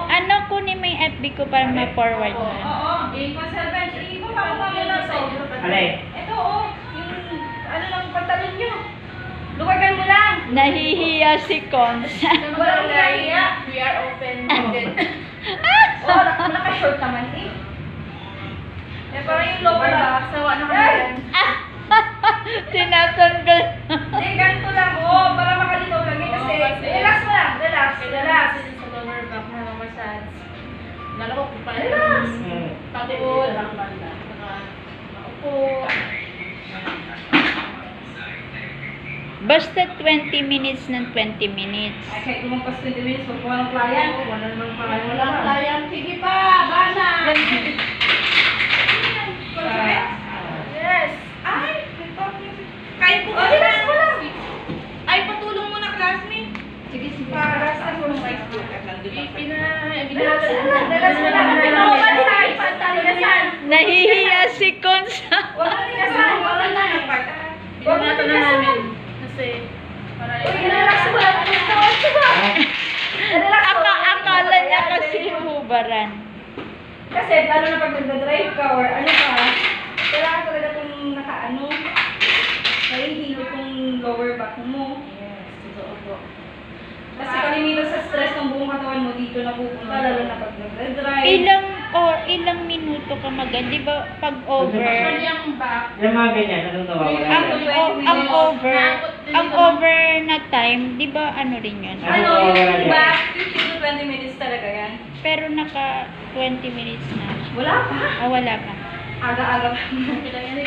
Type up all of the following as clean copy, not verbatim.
Ano kunin mo yung FB ko para ma-forward mo? Oo. Conservant. Ikaw pa ako mamalaso. Alay. Ito yung ano lang pantalon nyo. Luwagan mo lang. Nahihiya si Cons. Walang nahiya. We are open-minded. Naka-short naman eh. Parang yung lower back. Sawa na kami yan. Tinatanggal. Hindi, ganito lang. Para makalitaw lang yun kasi. Relax mo lang. Relax. Sa lower back na massage. Lalo ko pa. Relax. Pagod. Nakaupo. Basta 20 minutes ng 20 minutes. Ay, kahit lumagpas 20 minutes, wag po ng client. Wala namang pangalan. Wala client. Sige pa, bana. Yes. Ay, kahit po relax mo lang. Ay, patulong mo na classmate. Sige, sige. Para sa tulong rice cooker lang, di ba? Relax mo lang. Nahihiya si Cons. Wala na inasan. Wala na yung part. Binato na namin. Kasi, para Relax mo lang. Relax mo lang. Akala niya kasi hubaran. Kasi, lalo na pag nagdadrive ka or ano ka, kailangan talaga itong nakaano, nahihilo itong lower back mo. yes, totoo po. Kasi kalimitan sa stress ng buong katawan mo, dito napupunta, lalo na pag nagdadrive. Ilang minuto ka di ba pag over? Yung back. Yung mga ganyan, anong nawawala? Ang over na time, di ba ano rin yun? Ano, yung back, 15 to 20 minutes talaga yan. Pero naka 20 minutes na. Wala pa. Wala pa. Aga-aga pa. Kailangan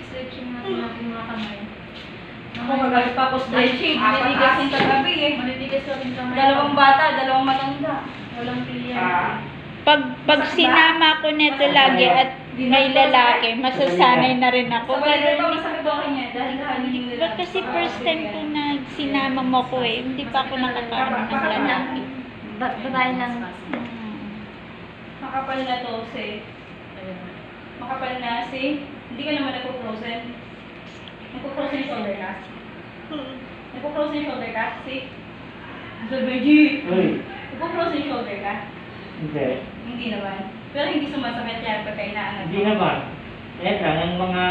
stretching natin natin mga kamay. Ako magalit pa ako stretching. Malitigasin kagabi eh. Malitigas ka rin kamay. Dalawang bata, dalawang matanda. Walang pilihan. Pag sinama ko nito lagi at may lalaki, masasanay na rin ako. Sabay Pero dito masakit ako niya dahil kahanin nila. ba't kasi first time ko na sinama mo ko eh. Hindi pa ako nakakaroon ng lalaki. Batay lang. Makapal na to, si. Makapal na si. Hindi ka naman nagpo-frozen. Nagpo-frozen yung shoulder ka? Nagpo-frozen yung shoulder ka? Si. Zabeji! Uy, Nagpo-frozen yung shoulder ka? hindi. Hindi naman. Pero hindi sumasakit yan pagka inaangat Hindi naman. Yan lang, ang mga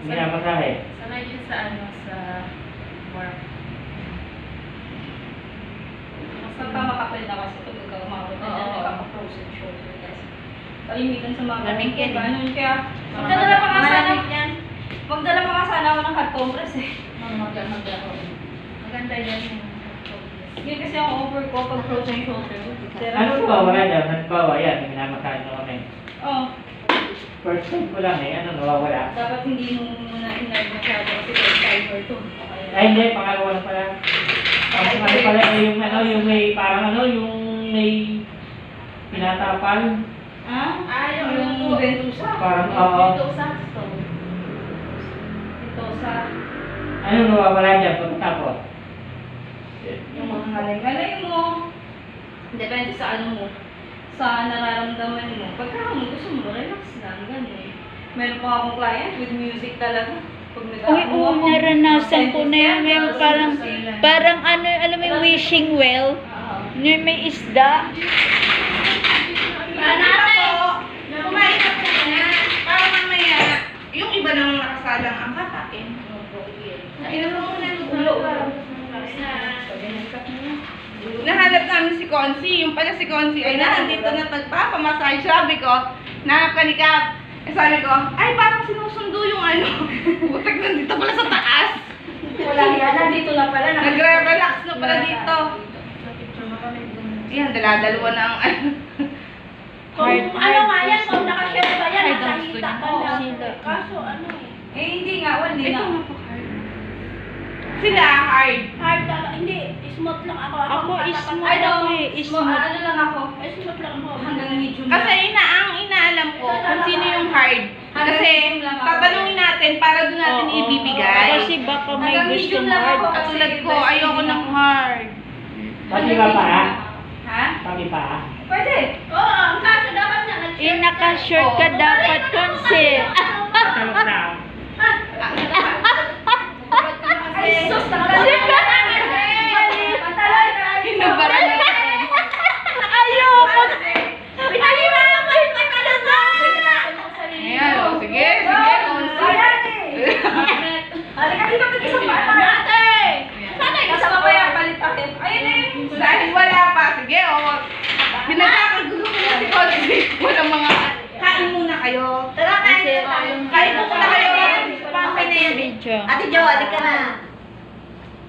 minamasahe. Sanay yun sa sa work. Pagka makapal na kasi pag ikaw umabot na dyan, Oo. nagkaka-frozen shoulder kasi. Kalimitan sa mga Lamig yan eh. ganun kaya. Magdala pa nga sana. Magdala pa nga sana ako ng hot compress eh. Maganda yan. Yun kasi ang over ko pag frozen shoulder. Ano nawawala dyan? Halimbawa, yan, minamasahe na kami. Oo. First time ko lang eh, ano nawawala? Dapat hindi mo muna in-nerve masyado kasi first timer to. Ay, hindi, pangalawa lang pala. Ang ano pala yung ano, yung may parang ano, yung may pinatapal. Yung ventosa. Parang, oo. Ito sa Ano nawawala dyan pagkatapos? yung mga ngalay-ngalay mo. Depende sa ano mo. Sa nararamdaman mo. Pagka mo gusto mo, relax lang. Ganun. Meron pa akong client with music talaga. Pag Oo, naranasan ko na yun. May parang ano, alam mo yung wishing well? Yung may isda. Kumain ka po na. Para mamaya, yung iba namang nakasalang ang katakin. Inom mo muna yung ulo. Nahanap namin si Concy. Yung pala si Concy ay nandito na tagpapamassage. Sabi ko, nakanikap. Sabi ko, ay parang sinusundo yung ano. Butak nandito pala sa taas. Wala yan, nandito na pala. Nagre-relax na pala dito. Yan, dala-dalawa na ang ano. Hard, Ano nga yan? Kung nakashare ba yan? Hard ang Nakakita ka student. lang. Sila. Kaso ano eh. Hindi nga, wala nga. Sila, hard. Hard talaga. Hindi. Smooth lang ako. Ako tatapat- smooth Ay, no. ako eh. Smooth. Ano lang ako. Ay, smooth lang ako. Hanggang medium Kasi lang. ang inaalam ko kung sino yung hard. Kasi medium lang ako. tatanungin natin para doon natin Oo. ibibigay. Kasi baka may Hanggang gusto medium lang hard. ako. Katulad ko, ayoko ng hard. Pati ba pa? Ha? Pati pa? Pwede. Oo, ang kaso dapat na Eh, naka-short ka dapat, Conce. Talok lang. siya. Ate Jo, alik ka na.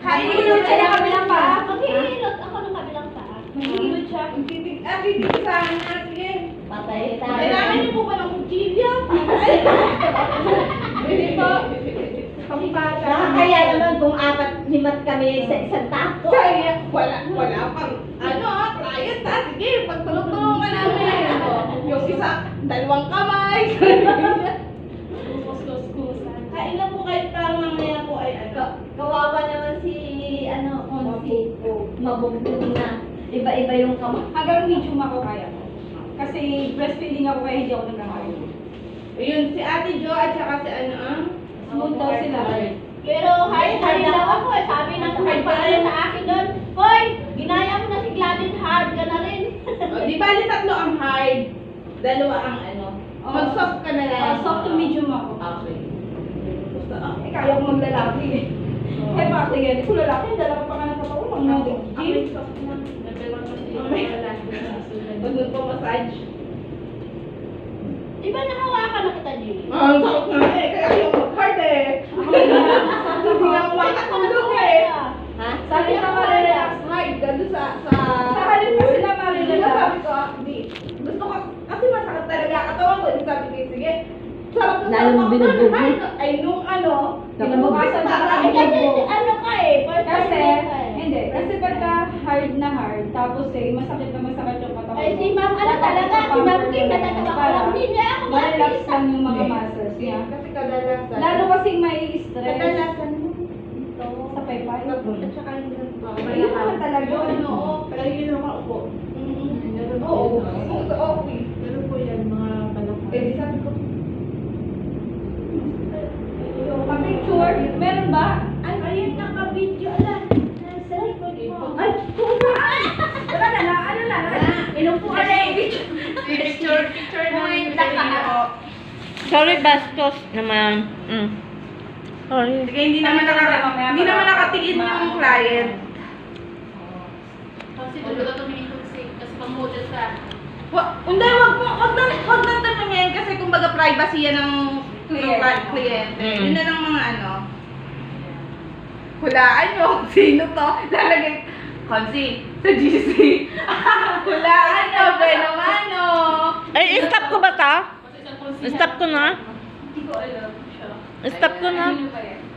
Maghihilot siya ng kabilang paa. Maghihilot ako ng kabilang paa. Maghihilot siya. Titig sa akin na. Sige. Patay tayo. Kailangan niyo po ba ng kutsilyo? Hindi po. Pampata. Nakakaya naman kung 4-5 kami sa isang tako. Kaya, wala pang, client ha. Sige, pagtulong-tulong ka namin. Yung isa, 2 kamay. Kain na po kayo para mamaya po ay Kawawa naman si, Onsi. Mabugbog na. Iba-iba yung kamay. Hanggang medium ako kaya ko. Kasi breastfeeding ako kaya hindi ako nagkakain. Ayun, si Ate Jo at saka si smooth daw sila. Pero hard daw ako eh. Sabi ng nagpaalam sa akin doon, Hoy, ginaya mo na si Gladys, hard ka na rin. Di bali 3 ang hard, 2 ang mag-soft ka na lang. Soft to medium ako. Okay. Basta, kaya ko maglalaki eh. Kaya bakit yan? Kung lalaki, dalawa pa ka ng katawan. Ang mga gym. Pag nagpa-massage. Di ba nakawakan na kita, Jimmy? Ang sakit na eh. Kaya ayaw mag-hard eh. Hindi nga ako makatulog eh. Ha? Sabi ka ma-relax. Hard ka doon sa... Sa halip na sila ma-relax. Sabi ko, hindi. Gusto ko, kasi masakit talaga katawan ko. Sabi ko, sige. Sarap na Lalo mong binugbog mo. Ay, nung Kinabukasan para Ay, kasi ano ka eh. First Kasi, time ka eh. hindi. Kasi pagka hard na hard, tapos masakit na masakit yung katawan. Ay, si Ma'am, ano talaga, si Ma'am Kim, natatawa ko lang. Hindi niya ako Ma-relax ma-artista. lang yung mga muscles niya. Kasi kadalasan. Lalo kasing may stress Kadalasan mo. Ito. sa paypay. At saka yung ganito. Ayun naman talaga. Oo. Pero yun ang makaupo. Oo. Okay. Ganun po yan, mga balakang. Eh, di sabi ko, Pa-picture, meron ba? Ayun, naka-video lang. Nasa likod mo. ay, Wala na, ano na. Inupuan na yung video. picture mo yung ako. Sorry, bastos naman. Sorry. Sige, hindi naman nakatingin yung client. Kasi tulog ka tumingin kasi pang-model ka. Hindi, wag na tanongin kasi kumbaga privacy yan ng kliyente. Yun na ng mga hulaan nyo. Sino to? Lalagay, Konsi, sa GC. Hulaan nyo, Benomano. Ay, stop ko ba ta? Kasi sa Stop ko na? Hindi ko alam siya. Stop ko na. Ano ba yan?